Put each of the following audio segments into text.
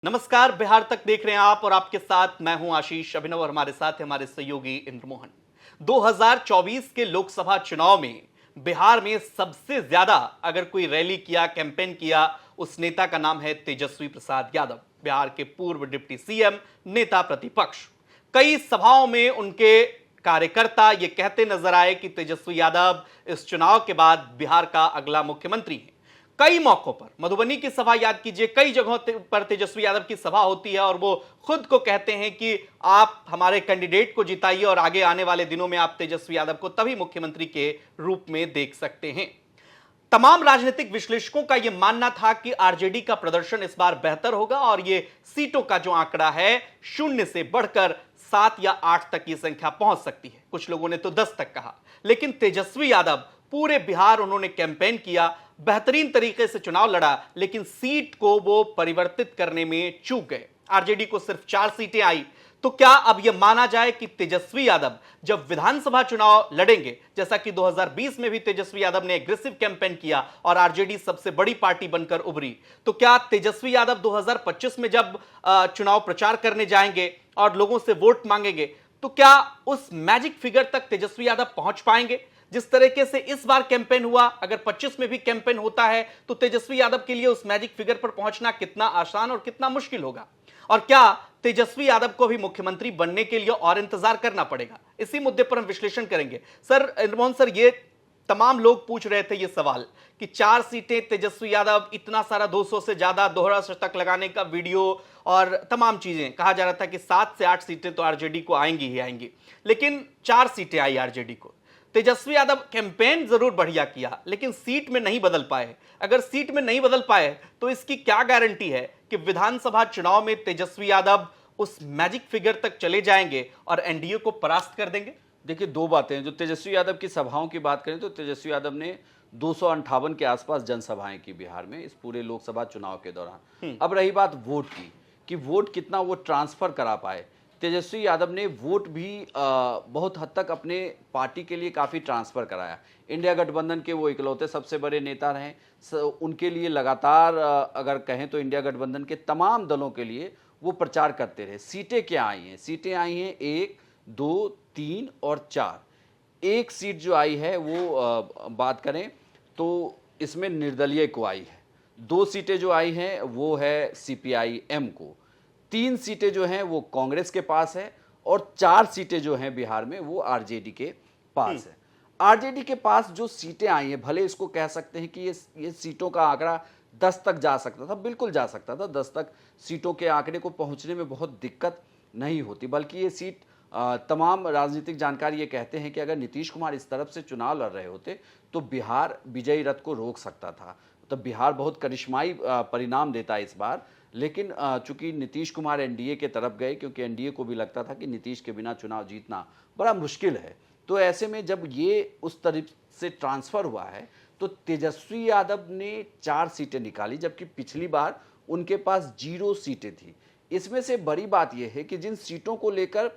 नमस्कार। बिहार तक देख रहे हैं आप और आपके साथ मैं हूं आशीष अभिनव और हमारे साथ है हमारे सहयोगी इंद्रमोहन। 2024 के लोकसभा चुनाव में बिहार में सबसे ज्यादा अगर कोई रैली किया, कैंपेन किया, उस नेता का नाम है तेजस्वी प्रसाद यादव, बिहार के पूर्व डिप्टी सीएम, नेता प्रतिपक्ष। कई सभाओं में उनके कार्यकर्ता ये कहते नजर आए कि तेजस्वी यादव इस चुनाव के बाद बिहार का अगला मुख्यमंत्री है। कई मौकों पर मधुबनी की सभा याद कीजिए, कई जगहों पर तेजस्वी यादव की सभा होती है और वो खुद को कहते हैं कि आप हमारे कैंडिडेट को जिताइए और आगे आने वाले दिनों में आप तेजस्वी यादव को तभी मुख्यमंत्री के रूप में देख सकते हैं। तमाम राजनीतिक विश्लेषकों का यह मानना था कि आरजेडी का प्रदर्शन इस बार बेहतर होगा और यह सीटों का जो आंकड़ा है 0 से बढ़कर 7 या 8 तक की संख्या पहुंच सकती है। कुछ लोगों ने तो 10 तक कहा। लेकिन तेजस्वी यादव पूरे बिहार उन्होंने कैंपेन किया, बेहतरीन तरीके से चुनाव लड़ा, लेकिन सीट को वो परिवर्तित करने में चूक गए। आरजेडी को सिर्फ 4 सीटें आई। तो क्या अब यह माना जाए कि तेजस्वी यादव जब विधानसभा चुनाव लड़ेंगे, जैसा कि 2020 में भी तेजस्वी यादव ने एग्रेसिव कैंपेन किया और आरजेडी सबसे बड़ी पार्टी बनकर उभरी, तो क्या तेजस्वी यादव 2025 में जब चुनाव प्रचार करने जाएंगे और लोगों से वोट मांगेंगे, तो क्या उस मैजिक फिगर तक तेजस्वी यादव पहुंच पाएंगे? जिस तरीके से इस बार कैंपेन हुआ, अगर 25 में भी कैंपेन होता है तो तेजस्वी यादव के लिए उस मैजिक फिगर पर पहुंचना कितना आसान और कितना मुश्किल होगा? और क्या तेजस्वी यादव को भी मुख्यमंत्री बनने के लिए और इंतजार करना पड़ेगा? इसी मुद्दे पर हम विश्लेषण करेंगे। सर इंद्रमोहन सर, ये तमाम लोग पूछ रहे थे ये सवाल कि 4 सीटें तेजस्वी यादव, इतना सारा 200 से ज्यादा दोहरा शतक लगाने का वीडियो और तमाम चीजें, कहा जा रहा था कि 7 से 8 सीटें तो आरजेडी को आएंगी ही आएंगी, लेकिन 4 सीटें आई आरजेडी को। तेजस्वी यादव कैंपेन जरूर बढ़िया किया लेकिन सीट में नहीं बदल पाए। अगर सीट में नहीं बदल पाए तो इसकी क्या गारंटी है कि विधानसभा चुनाव में तेजस्वी यादव उस मैजिक फिगर तक चले जाएंगे और एनडीए को परास्त कर देंगे? देखिए, दो बातें हैं। जो तेजस्वी यादव की सभाओं की बात करें तो तेजस्वी यादव ने 258 के आसपास जनसभाएं की बिहार में इस पूरे लोकसभा चुनाव के दौरान। अब रही बात वोट की कि वोट कितना वो ट्रांसफर करा पाए। तेजस्वी यादव ने वोट भी बहुत हद तक अपने पार्टी के लिए काफ़ी ट्रांसफ़र कराया। इंडिया गठबंधन के वो इकलौते सबसे बड़े नेता रहे। उनके लिए लगातार अगर कहें तो इंडिया गठबंधन के तमाम दलों के लिए वो प्रचार करते रहे। सीटें क्या आई हैं? सीटें आई हैं 1, 2, 3 और 4। एक सीट जो आई है वो बात करें तो इसमें निर्दलीय को आई है। 2 सीटें जो आई हैं वो है सीपीआई-एम को। 3 सीटें जो हैं वो कांग्रेस के पास है और 4 सीटें जो हैं बिहार में वो आरजेडी के पास है। आरजेडी के पास जो सीटें आई हैं, भले इसको कह सकते हैं कि ये सीटों का आंकड़ा 10 तक जा सकता था, बिल्कुल जा सकता था। 10 तक सीटों के आंकड़े को पहुंचने में बहुत दिक्कत नहीं होती, बल्कि ये सीट तमाम राजनीतिक जानकार ये कहते हैं कि अगर नीतीश कुमार इस तरफ से चुनाव लड़ रहे होते तो बिहार विजयी रथ को रोक सकता था। तो बिहार बहुत करिश्माई परिणाम देता है इस बार। लेकिन चूंकि नीतीश कुमार एनडीए के तरफ गए, क्योंकि एनडीए को भी लगता था कि नीतीश के बिना चुनाव जीतना बड़ा मुश्किल है, तो ऐसे में जब ये उस तरफ से ट्रांसफ़र हुआ है तो तेजस्वी यादव ने 4 सीटें निकाली, जबकि पिछली बार उनके पास 0 सीटें थी। इसमें से बड़ी बात यह है कि जिन सीटों को लेकर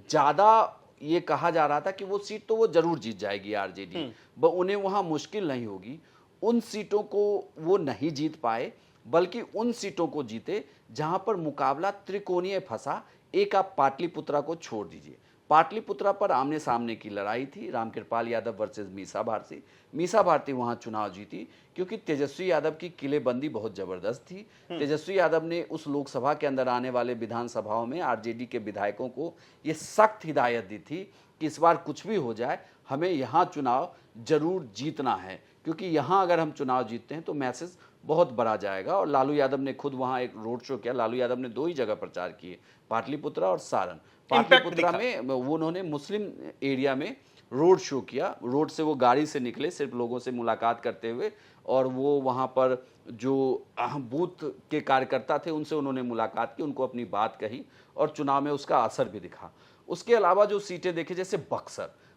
ज़्यादा ये कहा जा रहा था कि वो सीट तो वो जरूर जीत जाएगी आरजेडी, उन्हें वहाँ मुश्किल नहीं होगी, उन सीटों को वो नहीं जीत पाए, बल्कि उन सीटों को जीते जहां पर मुकाबला त्रिकोणीय फंसा। एक आप पाटलिपुत्रा को छोड़ दीजिए। पाटलिपुत्रा पर आमने सामने की लड़ाई थी, रामकृपाल यादव वर्सेस मीसा भारती। मीसा भारती वहां चुनाव जीती क्योंकि तेजस्वी यादव की किलेबंदी बहुत जबरदस्त थी। तेजस्वी यादव ने उस लोकसभा के अंदर आने वाले विधानसभाओं में आरजेडी के विधायकों को ये सख्त हिदायत दी थी कि इस बार कुछ भी हो जाए, हमें यहाँ चुनाव जरूर जीतना है, क्योंकि यहाँ अगर हम चुनाव जीतते हैं तो मैसेज बहुत बड़ा जाएगा। और लालू यादव ने खुद वहाँ एक रोड शो किया। लालू यादव ने 2 ही जगह प्रचार किए, पाटलिपुत्रा और सारण। पाटलिपुत्रा में वो उन्होंने मुस्लिम एरिया में रोड शो किया। रोड से वो गाड़ी से निकले सिर्फ लोगों से मुलाकात करते हुए, और वो वहाँ पर जो बूथ के कार्यकर्ता थे उनसे उन्होंने मुलाकात की, उनको अपनी बात कही और चुनाव में उसका असर भी दिखा। उसके अलावा जो सीटें देखे, जैसे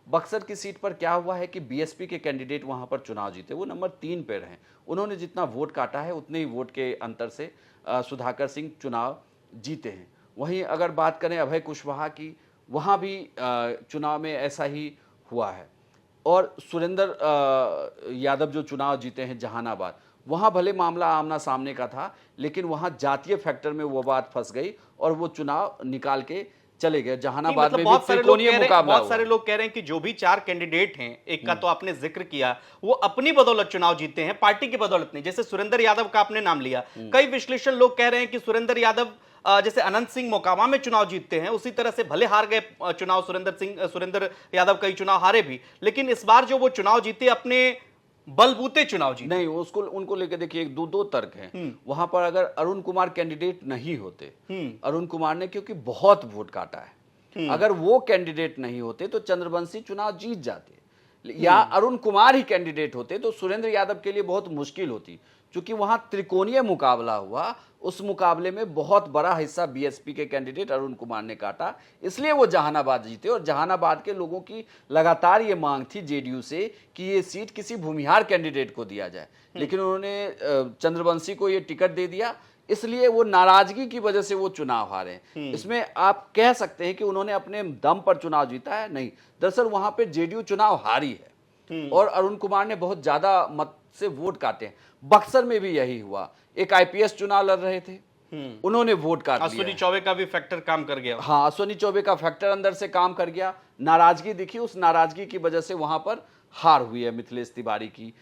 बक्सर की सीट पर क्या हुआ है कि बीएसपी के कैंडिडेट वहां पर चुनाव जीते, वो नंबर 3 पे रहे। उन्होंने जितना वोट काटा है उतने ही वोट के अंतर से सुधाकर सिंह चुनाव जीते हैं। वहीं अगर बात करें अभय कुशवाहा की, वहां भी चुनाव में ऐसा ही हुआ है। और सुरेंद्र यादव जो चुनाव जीते हैं जहानाबाद, वहां भले मामला आमना सामने का था, लेकिन वहां जातीय फैक्टर में वो बात फंस गई और वो चुनाव निकाल के चले गए। जहानाबाद मतलब में बहुत भी सारे लोग त्रिकोणीय कह रहे हैं, मुकाबला बहुत सारे लोग कह रहे हैं कि जो भी 4 कैंडिडेट हैं, एक का तो आपने जिक्र किया, वो अपनी बदौलत चुनाव जीते हैं, पार्टी की बदौलत नहीं। जैसे सुरेंद्र यादव का आपने नाम लिया, कई विश्लेषण लोग कह रहे हैं कि सुरेंद्र यादव जैसे अनंत सिंह मोकामा में चुनाव जीतते हैं, उसी तरह से भले हार गए चुनाव सुरेंद्र यादव कई चुनाव हारे भी, लेकिन इस बार जो वो चुनाव जीते अपने बलबूते चुनाव जीते। नहीं, उसको उनको लेकर देखिए एक दो तर्क हैं। वहां पर अगर अरुण कुमार कैंडिडेट नहीं होते, अरुण कुमार ने क्योंकि बहुत वोट काटा है, अगर वो कैंडिडेट नहीं होते तो चंद्रवंशी चुनाव जीत जाते, या अरुण कुमार ही कैंडिडेट होते तो सुरेंद्र यादव के लिए बहुत मुश्किल होती। क्योंकि वहां त्रिकोणीय मुकाबला हुआ, उस मुकाबले में बहुत बड़ा हिस्सा बीएसपी के कैंडिडेट अरुण कुमार ने काटा, इसलिए वो जहानाबाद जीते। और जहानाबाद के लोगों की लगातार ये मांग थी जेडीयू से कि ये सीट किसी भूमिहार कैंडिडेट को दिया जाए, लेकिन उन्होंने चंद्रवंशी को ये टिकट दे दिया, इसलिए वो नाराजगी की वजह से वो चुनाव हारे। इसमें आप कह सकते हैं कि उन्होंने अपने दम पर चुनाव जीता है, नहीं, दरअसल वहां पे जेडीयू चुनाव हारी है और अरुण कुमार ने बहुत ज्यादा मत से वोट काटे हैं। बक्सर में भी यही हुआ, एक आईपीएस चुनाव लड़ रहे थे, उन्होंने वोट काट लिया। अश्विनी चौबे का भी फैक्टर काम कर गया। हाँ, अश्विनी चौबे का फैक्टर अंदर से काम कर गया, नाराजगी दिखी, उस नाराजगी की वजह से वहां पर हार हुई है मिथिलेश तिवारी की।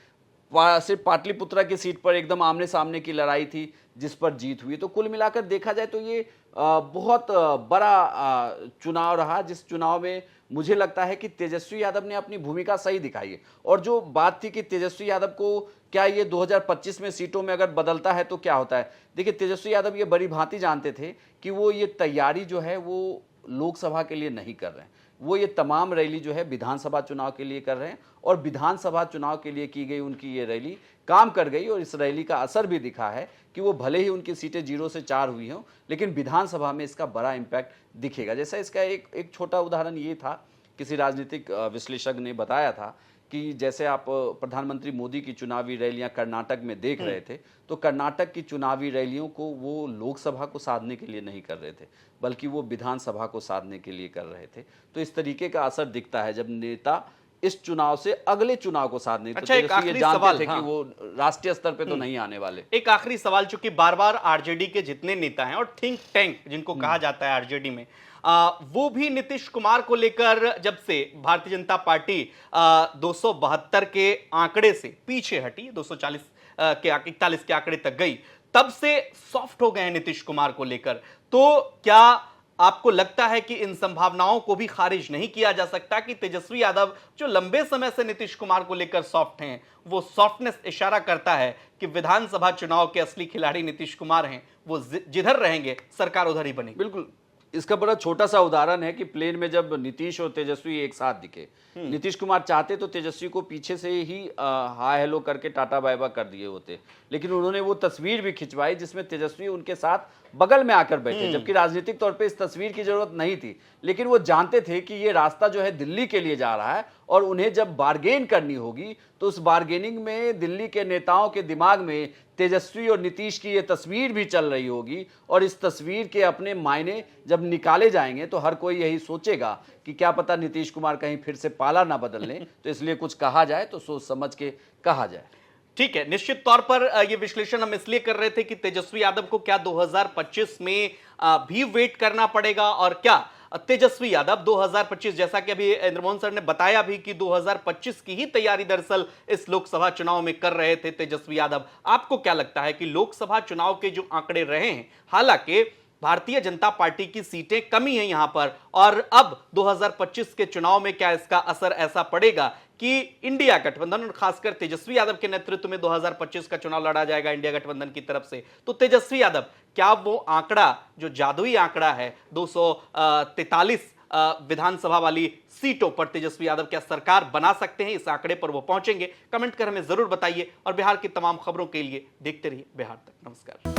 सिर्फ पाटलिपुत्रा की सीट पर एकदम आमने सामने की लड़ाई थी जिस पर जीत हुई। तो कुल मिलाकर देखा जाए तो ये बहुत बड़ा चुनाव रहा, जिस चुनाव में मुझे लगता है कि तेजस्वी यादव ने अपनी भूमिका सही दिखाई है। और जो बात थी कि तेजस्वी यादव को क्या ये 2025 में सीटों में अगर बदलता है तो क्या होता है, देखिए तेजस्वी यादव ये बड़ी भांति जानते थे कि वो ये तैयारी जो है वो लोकसभा के लिए नहीं कर रहे हैं, वो ये तमाम रैली जो है विधानसभा चुनाव के लिए कर रहे हैं। और विधानसभा चुनाव के लिए की गई उनकी ये रैली काम कर गई और इस रैली का असर भी दिखा है कि वो भले ही उनकी सीटें 0 से 4 हुई हों, लेकिन विधानसभा में इसका बड़ा इम्पैक्ट दिखेगा। जैसा इसका एक छोटा उदाहरण ये था, किसी राजनीतिक विश्लेषक ने बताया था कि जैसे आप प्रधानमंत्री मोदी की चुनावी रैलियां कर्नाटक में देख रहे थे, तो कर्नाटक की चुनावी रैलियों को वो लोकसभा को साधने के लिए नहीं कर रहे थे, बल्कि वो विधानसभा को साधने के लिए कर रहे थे। तो इस तरीके का असर दिखता है जब नेता इस चुनाव से अगले चुनाव को साधने। अच्छा, एक आखिरी सवाल, थे कि वो राष्ट्रीय स्तर पे तो नहीं आने वाले। एक आखिरी सवाल, चूंकि बार बार आरजेडी के जितने नेता हैं और थिंक टैंक जिनको कहा जाता है आरजेडी में, वो भी नीतीश कुमार को लेकर जब से भारतीय जनता पार्टी 272 के आंकड़े से पीछे हटी, 240 के 41 के आंकड़े तक गई, तब से सॉफ्ट हो गए हैं नीतीश कुमार को लेकर। तो क्या आपको लगता है कि इन संभावनाओं को भी खारिज नहीं किया जा सकता कि तेजस्वी यादव जो लंबे समय से नीतीश कुमार को लेकर सॉफ्ट हैं, वो सॉफ्टनेस इशारा करता है कि विधानसभा चुनाव के असली खिलाड़ी नीतीश कुमार हैं, वो जिधर रहेंगे सरकार उधर ही बनेगी? बिल्कुल, इसका बड़ा छोटा सा उदाहरण है कि प्लेन में जब नीतीश और तेजस्वी एक साथ दिखे, नीतीश कुमार चाहते तो तेजस्वी को पीछे से ही हाय हेलो करके टाटा बाय बाय कर दिए होते, लेकिन उन्होंने वो तस्वीर भी खिंचवाई जिसमें तेजस्वी उनके साथ बगल में आकर बैठे, जबकि राजनीतिक तौर पे इस तस्वीर की जरूरत नहीं थी। लेकिन वो जानते थे कि ये रास्ता जो है दिल्ली के लिए जा रहा है और उन्हें जब बार्गेन करनी होगी तो उस बार्गेनिंग में दिल्ली के नेताओं के दिमाग में तेजस्वी और नीतीश की ये तस्वीर भी चल रही होगी और इस तस्वीर के अपने मायने जब निकाले जाएंगे तो हर कोई यही सोचेगा कि क्या पता नीतीश कुमार कहीं फिर से पाला ना बदल लें, तो इसलिए कुछ कहा जाए तो सोच समझ के कहा जाए। ठीक है, निश्चित तौर पर ये विश्लेषण हम इसलिए कर रहे थे कि तेजस्वी यादव को क्या 2025 में भी वेट करना पड़ेगा, और क्या तेजस्वी यादव 2025, जैसा कि अभी इंद्रमोहन सर ने बताया भी कि 2025 की ही तैयारी दरअसल इस लोकसभा चुनाव में कर रहे थे तेजस्वी यादव। आपको क्या लगता है कि लोकसभा चुनाव के जो आंकड़े रहे हैं, हालांकि भारतीय जनता पार्टी की सीटें कमी हैं यहां पर, और अब 2025 के चुनाव में क्या इसका असर ऐसा पड़ेगा कि इंडिया गठबंधन और खासकर तेजस्वी यादव के नेतृत्व में 2025 का चुनाव लड़ा जाएगा इंडिया गठबंधन की तरफ से, तो तेजस्वी यादव क्या वो आंकड़ा जो जादुई आंकड़ा है 243 विधानसभा वाली सीटों पर तेजस्वी यादव क्या सरकार बना सकते हैं? इस आंकड़े पर वो पहुंचेंगे? कमेंट कर हमें जरूर बताइए और बिहार की तमाम खबरों के लिए देखते रहिए बिहार तक। नमस्कार।